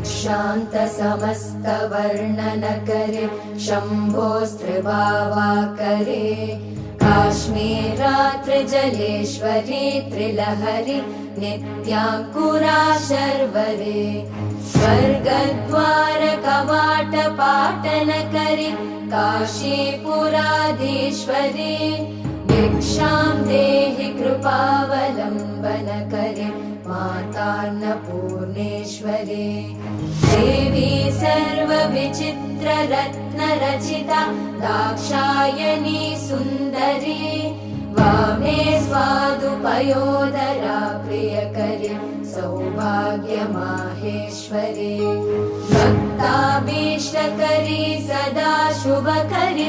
दीक्षान्त समस्त वर्णन करे शम्भोस्त्रिभावा करे काश्मीरात्रिजलेश्वरी त्रिलहरी नित्याङ्कुरा शर्वरे स्वर्गद्वार कवाट पाटन करे काशीपुराधीश्वरी भिक्षां देहि कृपावलम्बन करे मातान्नपूर्णेश्वरी देवी सर्वविचित्र रत्नरचिता दाक्षायणी सुन्दरी वामे स्वादुपयोदरा प्रियकरी सौभाग्यमाहेश्वरी भक्ताभीष्टकरी सदा शुभकरी